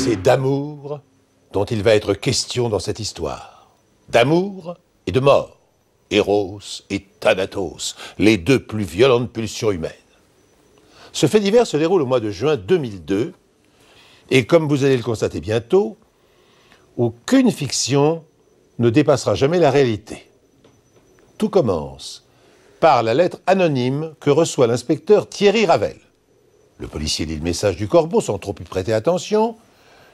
C'est d'amour dont il va être question dans cette histoire. D'amour et de mort. Eros et Thanatos, les deux plus violentes pulsions humaines. Ce fait divers se déroule au mois de juin 2002, et comme vous allez le constater bientôt, aucune fiction ne dépassera jamais la réalité. Tout commence par la lettre anonyme que reçoit l'inspecteur Thierry Ravel. Le policier lit le message du corbeau sans trop y prêter attention.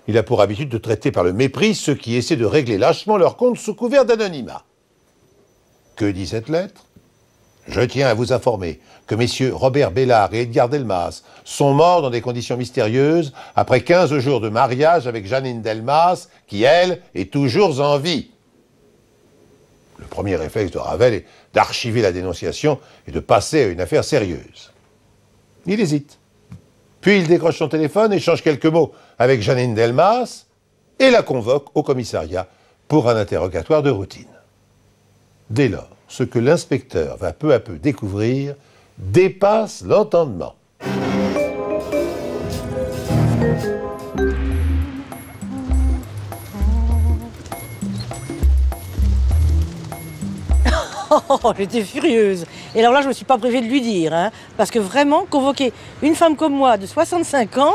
Il a pour habitude de traiter par le mépris ceux qui essaient de régler lâchement leur compte sous couvert d'anonymat. Que dit cette lettre? Je tiens à vous informer que messieurs Robert Bellard et Edgar Delmas sont morts dans des conditions mystérieuses après 15 jours de mariage avec Janine Delmas, qui, elle, est toujours en vie. Le premier réflexe de Ravel est d'archiver la dénonciation et de passer à une affaire sérieuse. Il hésite. Puis il décroche son téléphone, échange quelques mots avec Janine Delmas et la convoque au commissariat pour un interrogatoire de routine. Dès lors, ce que l'inspecteur va peu à peu découvrir dépasse l'entendement. Oh, j'étais furieuse. Et alors là, je ne me suis pas privée de lui dire, hein, parce que vraiment, convoquer une femme comme moi de 65 ans,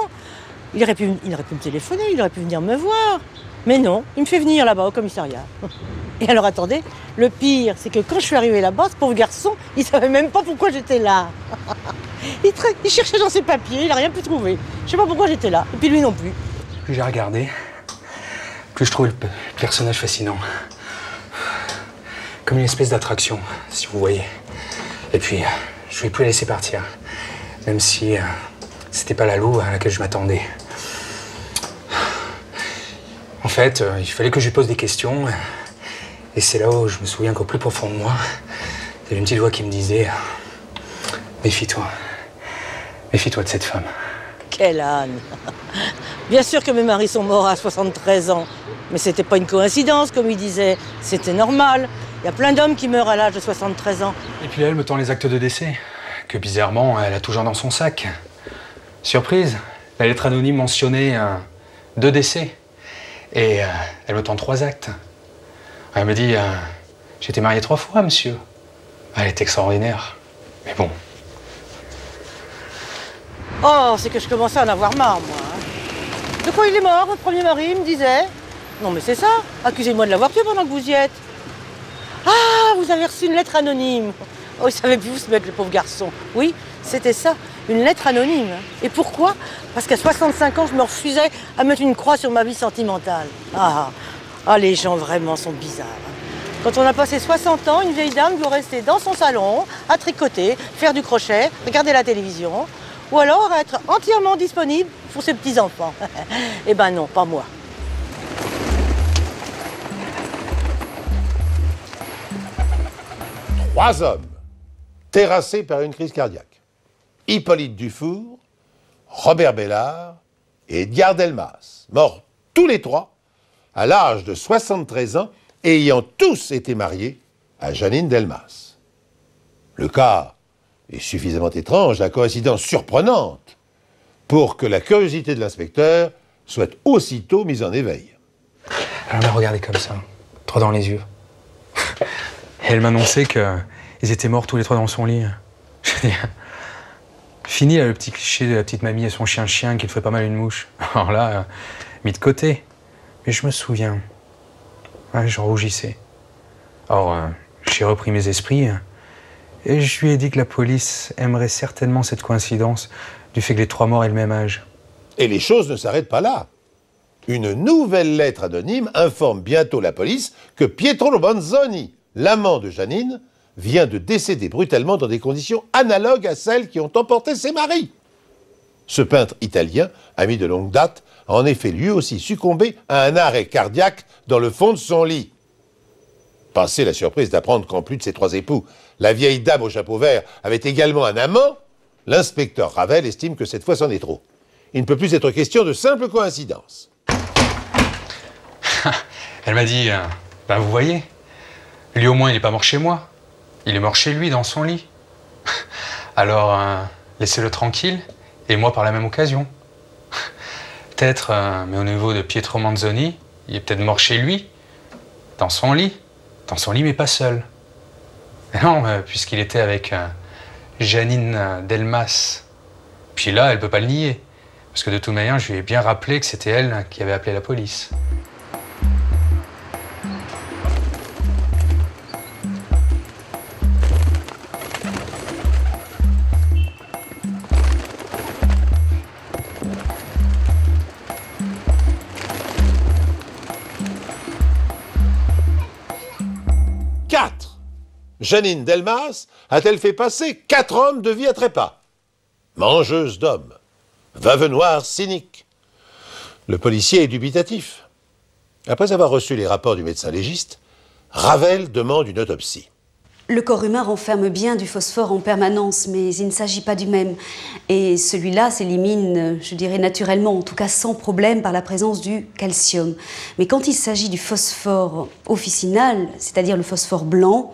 il aurait pu me téléphoner, il aurait pu venir me voir. Mais non, il me fait venir là-bas au commissariat. Et alors attendez, le pire, c'est que quand je suis arrivée là-bas, ce pauvre garçon, il savait même pas pourquoi j'étais là. Il cherchait dans ses papiers, il n'a rien pu trouver. Je sais pas pourquoi j'étais là, et puis lui non plus. Plus j'ai regardé, plus je trouvais le personnage fascinant. Comme une espèce d'attraction, si vous voyez. Et puis, je ne vais plus la laisser partir. Même si c'était pas la louve à laquelle je m'attendais. En fait, il fallait que je lui pose des questions. Et c'est là où je me souviens qu'au plus profond de moi, il y avait une petite voix qui me disait « Méfie-toi. Méfie-toi de cette femme. » Quelle âne! Bien sûr que mes maris sont morts à 73 ans. Mais c'était pas une coïncidence, comme il disait. C'était normal. Il y a plein d'hommes qui meurent à l'âge de 73 ans. Et puis elle me tend les actes de décès, que bizarrement, elle a toujours dans son sac. Surprise, la lettre anonyme mentionnait 2 décès. Et elle me tend 3 actes. Elle me dit j'étais marié 3 fois, monsieur. Elle est extraordinaire. Mais bon. Oh, c'est que je commençais à en avoir marre, moi. De quoi il est mort, votre premier mari, il me disait? Non, mais c'est ça. Accusez-moi de l'avoir tué pendant que vous y êtes. Ah, vous avez reçu une lettre anonyme. Oh, il savait plus où se mettre, le pauvre garçon. Oui, c'était ça, une lettre anonyme. Et pourquoi? Parce qu'à 65 ans, je me refusais à mettre une croix sur ma vie sentimentale. Ah, les gens vraiment sont bizarres. Quand on a passé 60 ans, une vieille dame doit rester dans son salon, à tricoter, faire du crochet, regarder la télévision, ou alors être entièrement disponible pour ses petits-enfants. Eh ben non, pas moi. Trois hommes terrassés par une crise cardiaque. Hippolyte Dufour, Robert Bellard et Edgar Delmas, morts tous les 3 à l'âge de 73 ans et ayant tous été mariés à Janine Delmas. Le cas est suffisamment étrange, la coïncidence surprenante, pour que la curiosité de l'inspecteur soit aussitôt mise en éveil. Elle m'a regardé comme ça, droit dans les yeux. Et elle m'annonçait qu'ils étaient morts tous les 3 dans son lit. Je dis, fini là, le petit cliché de la petite mamie et son chien qui le ferait pas mal une mouche. Alors là, mis de côté. Mais je me souviens. Ouais, je rougissais. Alors, j'ai repris mes esprits et je lui ai dit que la police aimerait certainement cette coïncidence du fait que les 3 morts aient le même âge. Et les choses ne s'arrêtent pas là. Une nouvelle lettre anonyme informe bientôt la police que Pietro Lobenzoni, l'amant de Janine, vient de décéder brutalement dans des conditions analogues à celles qui ont emporté ses maris. Ce peintre italien, ami de longue date, a en effet lui aussi succombé à un arrêt cardiaque dans le fond de son lit. Passez la surprise d'apprendre qu'en plus de ses 3 époux, la vieille dame au chapeau vert avait également un amant, l'inspecteur Ravel estime que cette fois c'en est trop. Il ne peut plus être question de simple coïncidence. Elle m'a dit, ben vous voyez, lui au moins il n'est pas mort chez moi, il est mort chez lui dans son lit. Alors laissez-le tranquille et moi par la même occasion. Peut-être, mais au niveau de Pietro Manzoni, il est peut-être mort chez lui, dans son lit. Dans son lit, mais pas seul. Mais non, puisqu'il était avec Janine Delmas. Puis là, elle peut pas le nier. Parce que de toute manière, je lui ai bien rappelé que c'était elle qui avait appelé la police. Janine Delmas a-t-elle fait passer 4 hommes de vie à trépas? Mangeuse d'hommes, veuve noire cynique. Le policier est dubitatif. Après avoir reçu les rapports du médecin légiste, Ravel demande une autopsie. Le corps humain renferme bien du phosphore en permanence, mais il ne s'agit pas du même. Et celui-là s'élimine, je dirais naturellement, en tout cas sans problème, par la présence du calcium. Mais quand il s'agit du phosphore officinal, c'est-à-dire le phosphore blanc,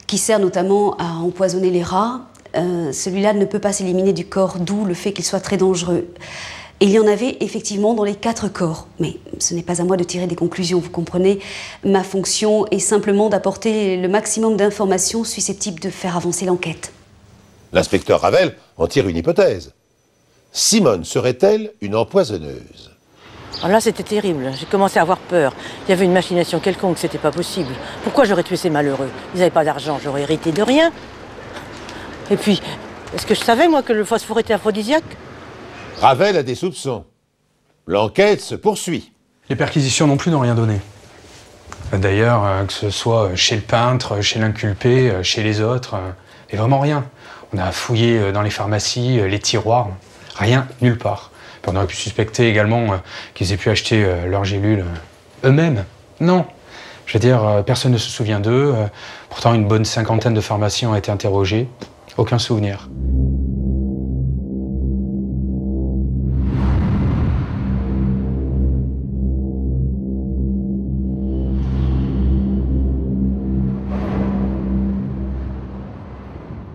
qui sert notamment à empoisonner les rats, celui-là ne peut pas s'éliminer du corps, d'où le fait qu'il soit très dangereux. Et il y en avait effectivement dans les 4 corps. Mais ce n'est pas à moi de tirer des conclusions, vous comprenez. Ma fonction est simplement d'apporter le maximum d'informations susceptibles de faire avancer l'enquête. L'inspecteur Ravel en tire une hypothèse. Simone serait-elle une empoisonneuse? Alors là, c'était terrible. J'ai commencé à avoir peur. Il y avait une machination quelconque, c'était pas possible. Pourquoi j'aurais tué ces malheureux? Ils n'avaient pas d'argent, j'aurais hérité de rien. Et puis, est-ce que je savais, moi, que le phosphore était aphrodisiaque? Ravel a des soupçons. L'enquête se poursuit. Les perquisitions non plus n'ont rien donné. D'ailleurs, que ce soit chez le peintre, chez l'inculpé, chez les autres, et vraiment rien. On a fouillé dans les pharmacies, les tiroirs, rien, nulle part. Puis on aurait pu suspecter également qu'ils aient pu acheter leurs gélules eux-mêmes. Non. Je veux dire, personne ne se souvient d'eux. Pourtant, une bonne 50aine de pharmaciens ont été interrogés. Aucun souvenir.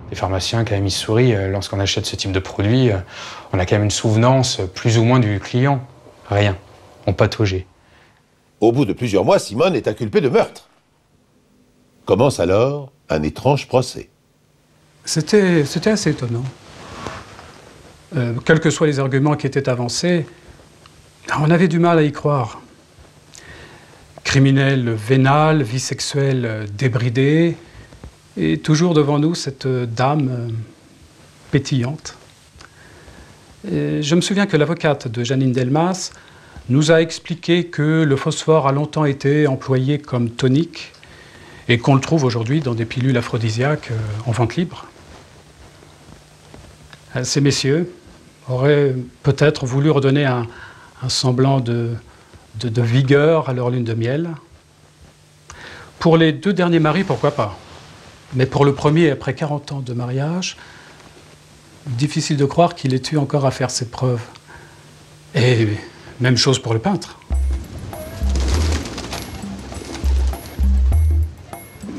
Les pharmaciens, quand même, ils sourient. Lorsqu'on achète ce type de produit, on a quand même une souvenance plus ou moins du client. Rien. On pataugeait. Au bout de plusieurs mois, Simone est inculpée de meurtre. Commence alors un étrange procès. C'était assez étonnant. Quels que soient les arguments qui étaient avancés, on avait du mal à y croire. Criminel vénal, vie sexuelle débridée, et toujours devant nous cette dame pétillante. Et je me souviens que l'avocate de Janine Delmas nous a expliqué que le phosphore a longtemps été employé comme tonique et qu'on le trouve aujourd'hui dans des pilules aphrodisiaques en vente libre. Ces messieurs auraient peut-être voulu redonner un semblant de vigueur à leur lune de miel. Pour les 2 derniers maris, pourquoi pas? Mais pour le premier, après 40 ans de mariage, difficile de croire qu'il ait eu encore à faire ses preuves. Et même chose pour le peintre.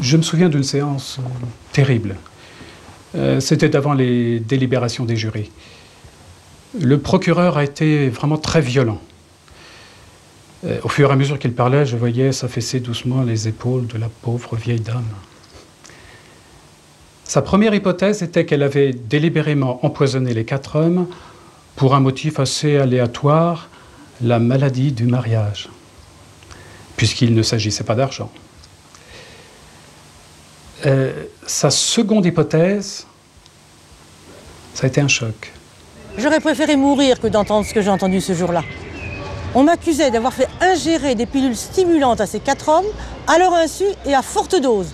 Je me souviens d'une séance terrible. C'était avant les délibérations des jurys. Le procureur a été vraiment très violent. Au fur et à mesure qu'il parlait, je voyais s'affaisser doucement les épaules de la pauvre vieille dame. Sa première hypothèse était qu'elle avait délibérément empoisonné les 4 hommes pour un motif assez aléatoire, la maladie du mariage, puisqu'il ne s'agissait pas d'argent. Sa seconde hypothèse, ça a été un choc. J'aurais préféré mourir que d'entendre ce que j'ai entendu ce jour-là. On m'accusait d'avoir fait ingérer des pilules stimulantes à ces 4 hommes, à leur insu et à forte dose.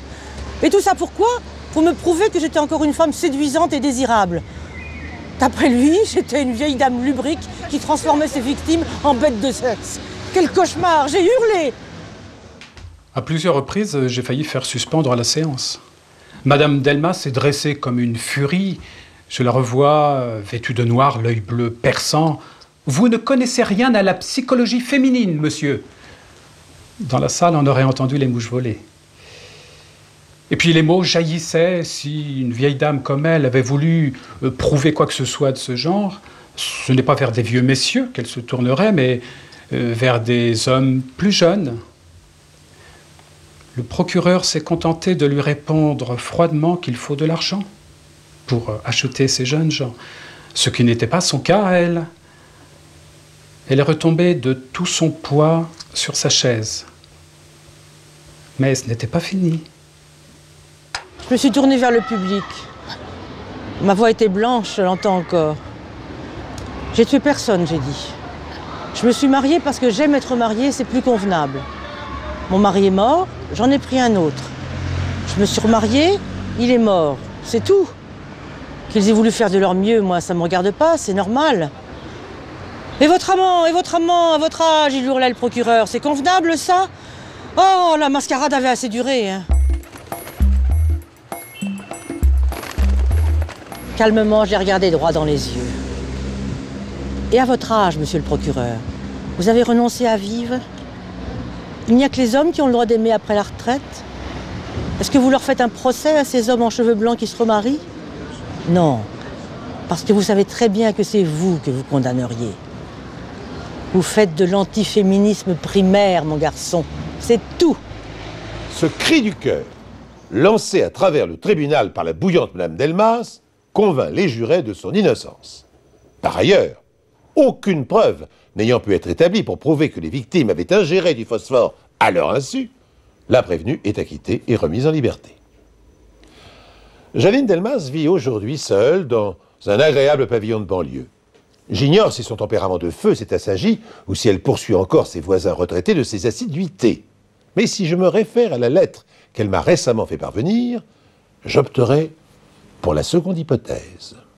Et tout ça pourquoi? Pour me prouver que j'étais encore une femme séduisante et désirable. D'après lui, j'étais une vieille dame lubrique qui transformait ses victimes en bêtes de sexe. Quel cauchemar! J'ai hurlé! À plusieurs reprises, j'ai failli faire suspendre la séance. Madame Delmas s'est dressée comme une furie. Je la revois, vêtue de noir, l'œil bleu perçant. « Vous ne connaissez rien à la psychologie féminine, monsieur !» Dans la salle, on aurait entendu les mouches voler. Et puis les mots jaillissaient. Si une vieille dame comme elle avait voulu prouver quoi que ce soit de ce genre, Ce n'est pas vers des vieux messieurs qu'elle se tournerait, mais vers des hommes plus jeunes. Le procureur s'est contenté de lui répondre froidement qu'il faut de l'argent pour acheter ces jeunes gens, ce qui n'était pas son cas à elle. Elle est retombée de tout son poids sur sa chaise. Mais ce n'était pas fini. Je me suis tournée vers le public. Ma voix était blanche, je l'entends encore. J'ai tué personne, j'ai dit. Je me suis mariée parce que j'aime être mariée, c'est plus convenable. Mon mari est mort, j'en ai pris un autre. Je me suis remariée, il est mort, c'est tout. Qu'ils aient voulu faire de leur mieux, moi, ça ne me regarde pas, c'est normal. Et votre amant, à votre âge, il hurlait le procureur, c'est convenable ça? Oh, la mascarade avait assez duré, hein. Calmement, je l'ai regardé droit dans les yeux. Et à votre âge, monsieur le procureur, vous avez renoncé à vivre? Il n'y a que les hommes qui ont le droit d'aimer après la retraite? Est-ce que vous leur faites un procès à ces hommes en cheveux blancs qui se remarient? Non, parce que vous savez très bien que c'est vous que vous condamneriez. Vous faites de l'antiféminisme primaire, mon garçon. C'est tout. Ce cri du cœur, lancé à travers le tribunal par la bouillante Madame Delmas, convainc les jurés de son innocence. Par ailleurs, aucune preuve n'ayant pu être établie pour prouver que les victimes avaient ingéré du phosphore à leur insu, la prévenue est acquittée et remise en liberté. Janine Delmas vit aujourd'hui seule dans un agréable pavillon de banlieue. J'ignore si son tempérament de feu s'est assagi ou si elle poursuit encore ses voisins retraités de ses assiduités. Mais si je me réfère à la lettre qu'elle m'a récemment fait parvenir, j'opterai pour la seconde hypothèse.